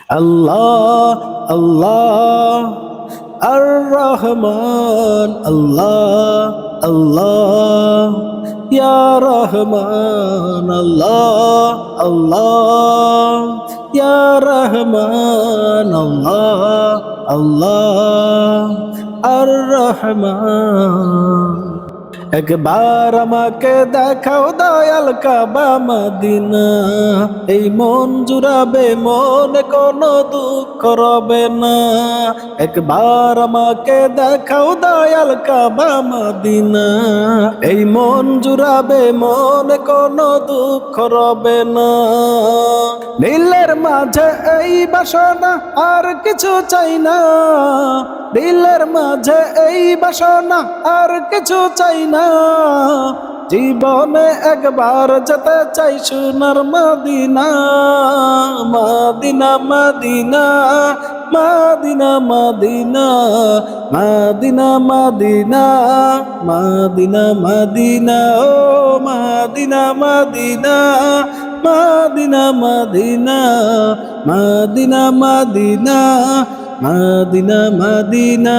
আল্লাহ আল্লাহ আর রহমান, আল্লাহ আল্লাহ ইয়া রহমান, আল্লাহ আল্লাহ ইয়া রহমান, আল্লাহ আল্লাহ আর রহমান। একবার আমাকে দেখাও দয়াল কাবা মদিনা, এই মন জুড়াবে, মনে কোনো দুঃখ রবে না। একবার আমাকে দেখাও দয়াল কাবা মদিনা, এই মন জুড়াবে, মনে কোনো দুঃখ রবে না। দিলের মাঝে এই বাসনা, আর কিছু চাই না। দিলের মাঝে এই বাসনা, আর কিছু চাই না। জীবনে একবার যেতে চাই সোনার Medina, Medina Medina Medina Medina Medina Medina Medina Medina ও Medina Medina Medina Medina Medina Medina Medina Medina.